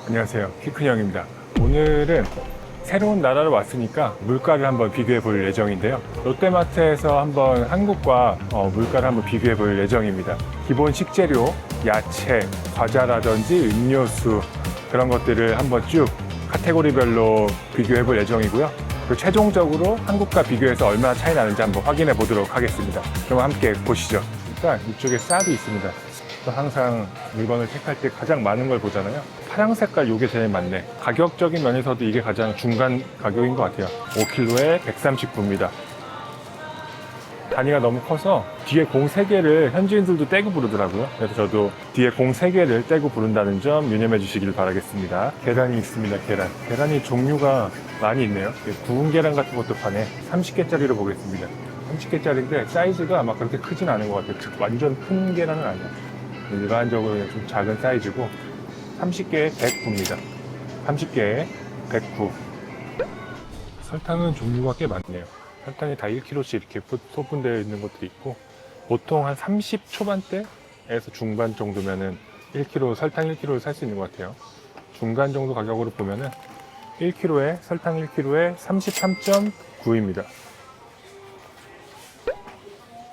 안녕하세요, 키큰형입니다. 오늘은 새로운 나라로 왔으니까 물가를 한번 비교해 볼 예정인데요. 롯데마트에서 한번 한국과 물가를 한번 비교해 볼 예정입니다. 기본 식재료, 야채, 과자라든지 음료수 그런 것들을 한번 쭉 카테고리별로 비교해 볼 예정이고요. 그리고 최종적으로 한국과 비교해서 얼마나 차이 나는지 한번 확인해 보도록 하겠습니다. 그럼 함께 보시죠. 일단 이쪽에 쌀이 있습니다. 항상 물건을 택할 때 가장 많은 걸 보잖아요. 파랑 색깔 이게 제일 많네. 가격적인 면에서도 이게 가장 중간 가격인 것 같아요. 5kg에 139입니다. 단위가 너무 커서 뒤에 공 3개를 현지인들도 떼고 부르더라고요. 그래서 저도 뒤에 공 3개를 떼고 부른다는 점 유념해 주시길 바라겠습니다. 계란이 있습니다. 계란이 종류가 많이 있네요. 구운 계란 같은 것도 파네. 30개짜리로 보겠습니다. 30개짜리인데 사이즈가 막 그렇게 크진 않은 것 같아요. 완전 큰 계란은 아니에요. 일반적으로 좀 작은 사이즈고 30개에 109입니다. 30개에 109. 설탕은 종류가 꽤 많네요. 설탕이 다 1kg씩 이렇게 소분되어 있는 것들이 있고, 보통 한 30 초반대에서 중반 정도면은 1kg, 설탕 1kg를 살 수 있는 것 같아요. 중간 정도 가격으로 보면은 1kg에, 설탕 1kg에 33.9입니다.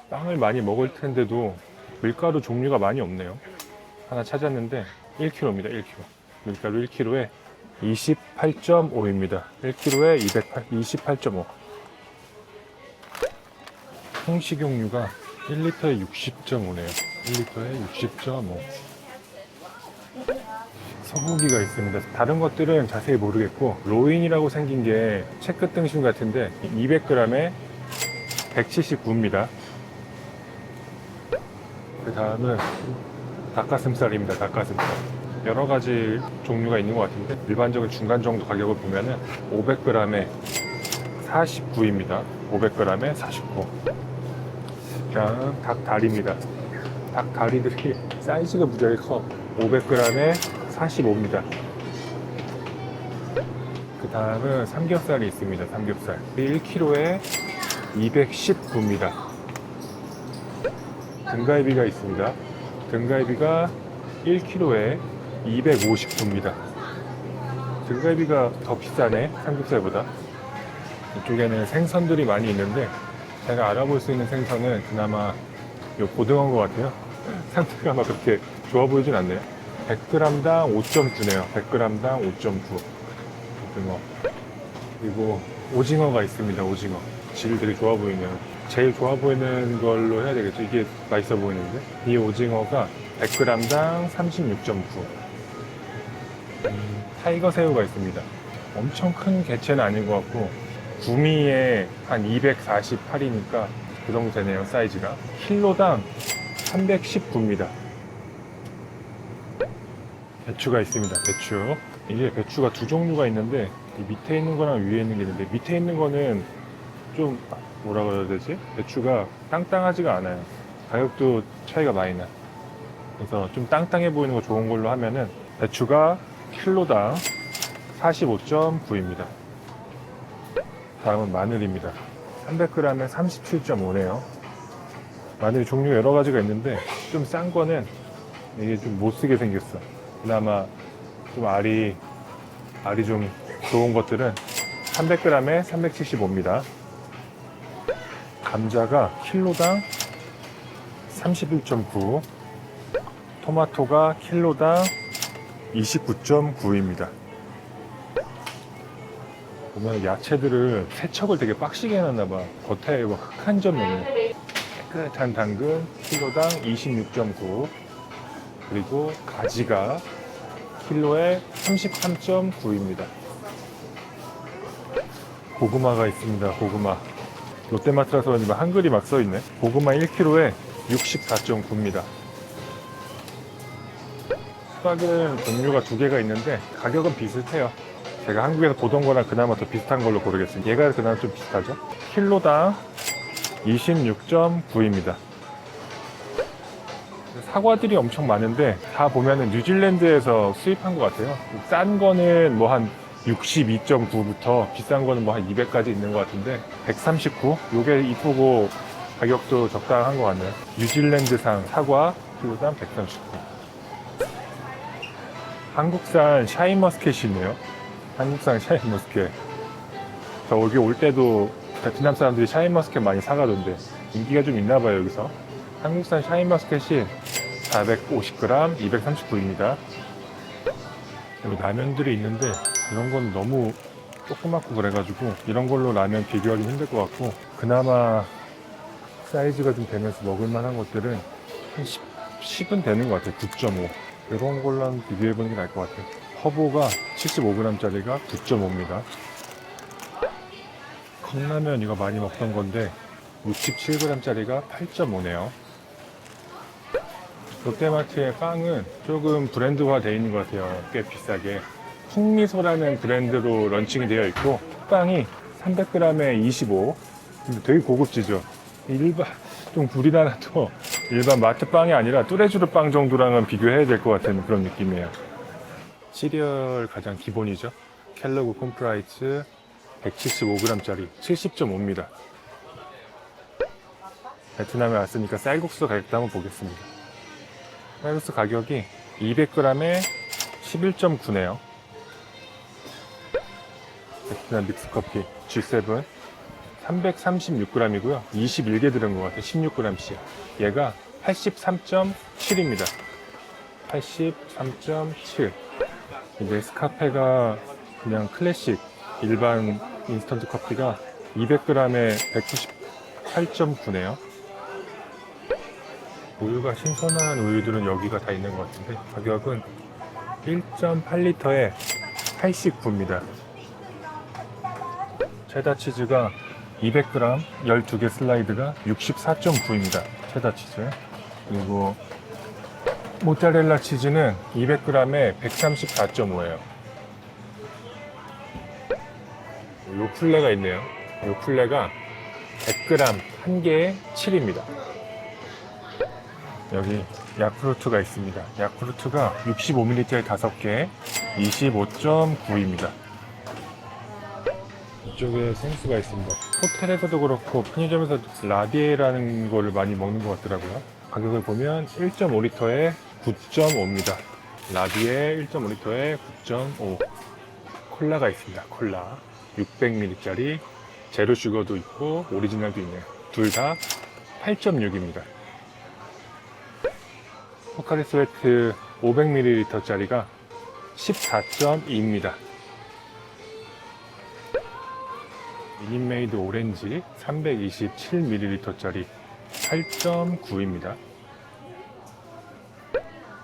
빵을 많이 먹을 텐데도 밀가루 종류가 많이 없네요. 하나 찾았는데 1kg입니다. 1kg. 밀가루 1kg에 28.5입니다. 1kg에 28.5. 통식용유가 1리터에 60.5네요. 1리터에 60.5. 소고기가 있습니다. 다른 것들은 자세히 모르겠고, 로인이라고 생긴 게 채끝 등심 같은데 200g에 179입니다. 그 다음은 닭가슴살입니다. 닭가슴살. 여러 가지 종류가 있는 것 같은데, 일반적인 중간 정도 가격을 보면은 500g에 49입니다. 500g에 49. 그냥 닭다리입니다. 닭다리들이 사이즈가 무지하게 커. 500g에 45입니다. 그 다음은 삼겹살이 있습니다. 삼겹살. 1kg에 219입니다. 등갈비가 있습니다. 등갈비가 1kg에 259입니다. 등갈비가 더 비싸네, 삼겹살보다. 이쪽에는 생선들이 많이 있는데, 제가 알아볼 수 있는 생선은 그나마 요 고등어인 것 같아요. 상태가 막 그렇게 좋아 보이진 않네요. 100g당 5.9네요. 100g당 5.9 고등어. 그리고 오징어가 있습니다. 오징어. 질 되게 좋아 보이네요. 제일 좋아 보이는 걸로 해야 되겠죠. 이게 맛있어 보이는데, 이 오징어가 100g당 36.9. 타이거 새우가 있습니다. 엄청 큰 개체는 아닌 것 같고, 구미에 한 248이니까 그 정도 되네요. 사이즈가. 킬로당 319입니다. 배추가 있습니다. 배추. 이게 배추가 두 종류가 있는데, 이 밑에 있는 거랑 위에 있는 게 있는데, 밑에 있는 거는 좀 뭐라 그래야 되지? 배추가 땅땅하지가 않아요. 가격도 차이가 많이 나. 그래서 좀 땅땅해 보이는 거 좋은 걸로 하면은 배추가 킬로당 45.9입니다. 다음은 마늘입니다. 300g에 37.5네요. 마늘이 종류가 여러 가지가 있는데, 좀 싼 거는 이게 좀 못쓰게 생겼어. 그나마 좀 알이 좀 좋은 것들은 300g에 375입니다. 감자가 킬로당 31.9, 토마토가 킬로당 29.9입니다. 보면 야채들을 세척을 되게 빡시게 해놨나봐. 겉에 흙 한 점이 없네. 깨끗한 당근 킬로당 26.9. 그리고 가지가 킬로에 33.9입니다. 고구마가 있습니다. 고구마. 롯데마트라서 그런지 한글이 막 써있네. 고구마 1kg에 64.9입니다. 수박은 종류가 2개가 있는데 가격은 비슷해요. 제가 한국에서 보던 거랑 그나마 더 비슷한 걸로 고르겠습니다. 얘가 그나마 좀 비슷하죠. 킬로당 26.9입니다. 사과들이 엄청 많은데 다 보면은 뉴질랜드에서 수입한 것 같아요. 싼 거는 뭐 한 62.9부터 비싼 거는 뭐 한 200까지 있는 것 같은데 139? 요게 이쁘고 가격도 적당한 것 같네요. 뉴질랜드산 사과 킬로당 139. 한국산 샤인머스켓이 있네요. 한국산 샤인머스켓. 저 여기 올 때도 베트남 사람들이 샤인머스켓 많이 사가던데 인기가 좀 있나봐요. 여기서 한국산 샤인머스켓이 450g 239입니다. 여기 라면들이 있는데 이런 건 너무 조그맣고 그래가지고 이런 걸로 라면 비교하기 힘들 것 같고, 그나마 사이즈가 좀 되면서 먹을 만한 것들은 한 10은 되는 것 같아요. 9.5. 이런 걸로 한번 비교해보는 게 나을 것 같아요. 허브가 75g짜리가 9.5입니다. 컵라면 이거 많이 먹던 건데 67g짜리가 8.5네요. 롯데마트의 빵은 조금 브랜드화 되어 있는 것 같아요. 꽤 비싸게. 풍미소라는 브랜드로 런칭이 되어 있고, 빵이 300g에 25. 근데 되게 고급지죠. 좀 우리나라도 일반 마트 빵이 아니라 뚜레쥬르 빵 정도랑은 비교해야 될 것 같은 그런 느낌이에요. 시리얼 가장 기본이죠. 켈로그 콤프라이츠 175g짜리 70.5입니다. 베트남에 왔으니까 쌀국수 가격도 한번 보겠습니다. 쌀국수 가격이 200g에 11.9네요. 베트남 믹스커피 G7 336g이고요. 21개 들은 것 같아요. 16g씩. 얘가 83.7입니다. 83.7. 네스카페가 그냥 클래식 일반 인스턴트 커피가 200g에 198.9네요. 우유가 신선한 우유들은 여기가 다 있는 것 같은데 가격은 1.8리터에 89입니다. 체다 치즈가 200g 12개 슬라이드가 64.9입니다. 체다 치즈. 그리고 모짜렐라 치즈는 200g에 134.5예요. 요 플레가 있네요. 요 플레가 100g 한 개에 7입니다. 여기 야쿠르트가 있습니다. 야쿠르트가 65ml짜리 5개 25.9입니다. 이쪽에 생수가 있습니다. 호텔에서도 그렇고 편의점에서도 라디에라는 거를 많이 먹는 것 같더라고요. 가격을 보면 1.5리터에 9.5입니다. 라디에 1.5리터에 9.5. 콜라가 있습니다. 콜라 600ml짜리 제로 슈거도 있고 오리지널도 있네요. 둘 다 8.6입니다. 포카리 스웨트 500ml짜리가 14.2입니다. 미니메이드 오렌지 327ml짜리 8.9입니다.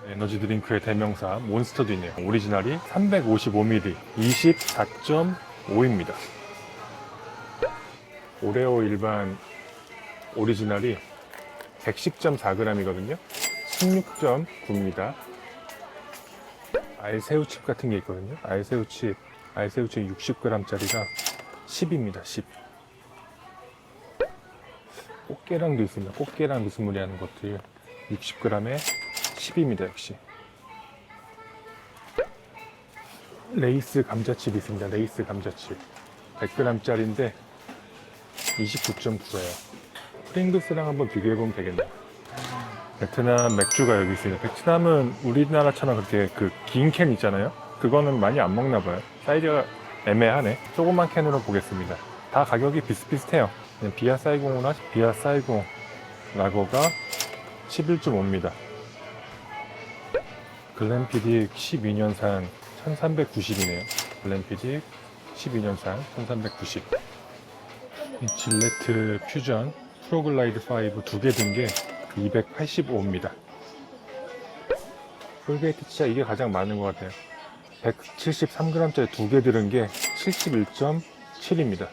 에너지 드링크의 대명사 몬스터도 있네요. 오리지널이 355ml 24.5입니다. 오레오 일반 오리지널이 110.4g이거든요. 16.9입니다. 알새우칩 같은 게 있거든요. 알새우칩 60g짜리가 10입니다. 10. 꽃게랑도 있습니다. 꽃게랑 비스무리 하는 것들 60g에 10입니다. 역시. 레이스 감자칩이 있습니다. 레이스 감자칩 100g짜리인데 29.9예요. 프링글스랑 한번 비교해보면 되겠네요. 베트남 맥주가 여기 있습니다. 베트남은 우리나라처럼 그렇게 그 긴 캔 있잖아요. 그거는 많이 안 먹나봐요. 사이즈가 애매하네. 조그만 캔으로 보겠습니다. 다 가격이 비슷비슷해요. 비아 사이공이나 비아 사이공 라거가 11.5입니다. 글렌피딕 12년산 1390이네요. 글렌피딕 12년산 1390. 질레트 퓨전 프로글라이드 5 두 개 든 게 285입니다. 콜게이트 치아 이게 가장 많은 것 같아요. 173g짜리 두 개 들은 게 71.7입니다.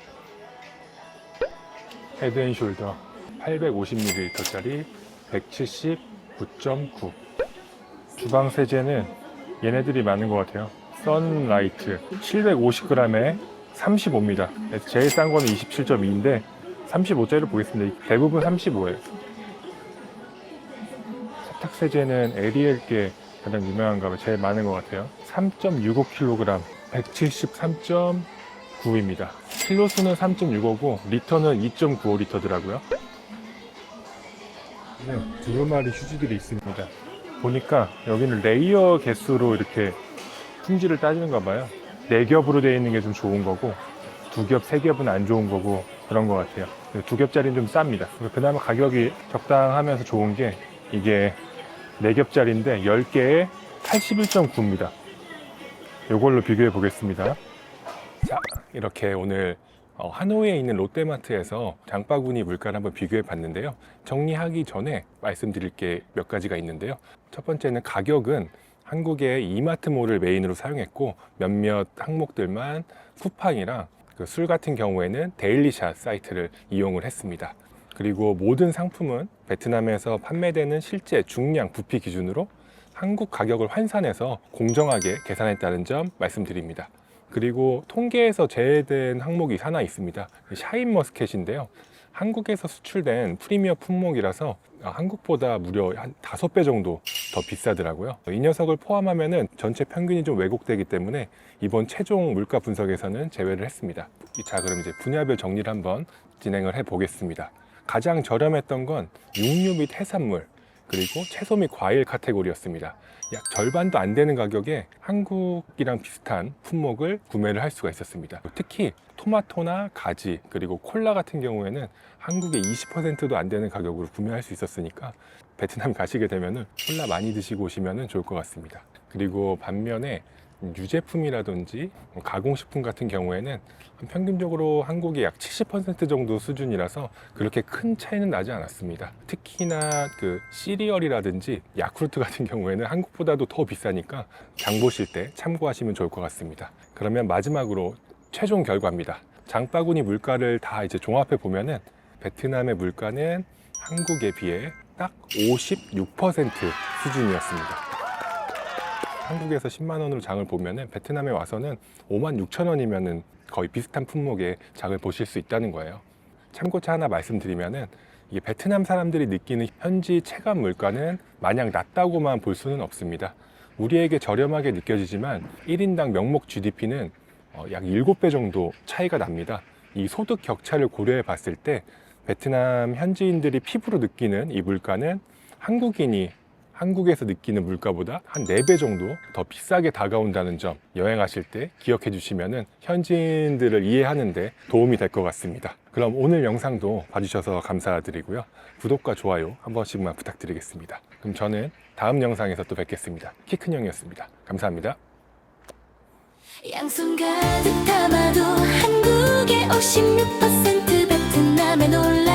헤드앤숄더 850ml짜리 179.9. 주방 세제는 얘네들이 많은 것 같아요. 선라이트 750g에 35입니다. 제일 싼 거는 27.2인데 35짜리를 보겠습니다. 대부분 35예요. 세탁 세제는 에리엘게 가장 유명한가 봐요. 제일 많은 것 같아요. 3.65kg 173.9입니다. 킬로수는 3.65고 리터는 2.95리터더라고요. 두루마리 휴지들이 있습니다. 보니까 여기는 레이어 개수로 이렇게 품질을 따지는가 봐요. 4겹으로 되어 있는 게 좀 좋은 거고 2겹, 3겹은 안 좋은 거고 그런 것 같아요. 2겹짜리는 좀 쌉니다. 그나마 가격이 적당하면서 좋은 게 이게 4겹짜리인데 10개에 81.9입니다. 이걸로 비교해 보겠습니다. 자, 이렇게 오늘 하노이에 있는 롯데마트에서 장바구니 물가를 한번 비교해 봤는데요. 정리하기 전에 말씀드릴 게 몇 가지가 있는데요. 첫 번째는 가격은 한국의 이마트몰을 메인으로 사용했고 몇몇 항목들만 쿠팡이랑 술 같은 경우에는 데일리샷 사이트를 이용을 했습니다. 그리고 모든 상품은 베트남에서 판매되는 실제 중량 부피 기준으로 한국 가격을 환산해서 공정하게 계산했다는 점 말씀드립니다. 그리고 통계에서 제외된 항목이 하나 있습니다. 샤인머스켓인데요. 한국에서 수출된 프리미엄 품목이라서 한국보다 무려 한 5배 정도 더 비싸더라고요. 이 녀석을 포함하면 전체 평균이 좀 왜곡되기 때문에 이번 최종 물가 분석에서는 제외를 했습니다. 자, 그럼 이제 분야별 정리를 한번 진행을 해 보겠습니다. 가장 저렴했던 건 육류 및 해산물, 그리고 채소 및 과일 카테고리였습니다. 약 절반도 안 되는 가격에 한국이랑 비슷한 품목을 구매를 할 수가 있었습니다. 특히 토마토나 가지, 그리고 콜라 같은 경우에는 한국의 20%도 안 되는 가격으로 구매할 수 있었으니까 베트남 가시게 되면 콜라 많이 드시고 오시면 좋을 것 같습니다. 그리고 반면에 유제품이라든지 가공식품 같은 경우에는 평균적으로 한국의 약 70% 정도 수준이라서 그렇게 큰 차이는 나지 않았습니다. 특히나 그 시리얼이라든지 야쿠르트 같은 경우에는 한국보다도 더 비싸니까 장 보실 때 참고하시면 좋을 것 같습니다. 그러면 마지막으로 최종 결과입니다. 장바구니 물가를 다 이제 종합해 보면은 베트남의 물가는 한국에 비해 딱 56% 수준이었습니다. 한국에서 10만 원으로 장을 보면은 베트남에 와서는 56,000원이면은 거의 비슷한 품목의 장을 보실 수 있다는 거예요. 참고차 하나 말씀드리면은 이게 베트남 사람들이 느끼는 현지 체감 물가는 마냥 낮다고만 볼 수는 없습니다. 우리에게 저렴하게 느껴지지만 1인당 명목 GDP는 약 7배 정도 차이가 납니다. 이 소득 격차를 고려해 봤을 때 베트남 현지인들이 피부로 느끼는 이 물가는 한국인이 한국에서 느끼는 물가보다 한 4배 정도 더 비싸게 다가온다는 점 여행하실 때 기억해 주시면 현지인들을 이해하는 데 도움이 될 것 같습니다. 그럼 오늘 영상도 봐주셔서 감사드리고요. 구독과 좋아요 한 번씩만 부탁드리겠습니다. 그럼 저는 다음 영상에서 또 뵙겠습니다. 키 큰 형이었습니다. 감사합니다. 양손 가득 담아도 한국의 56% 베트남에 놀라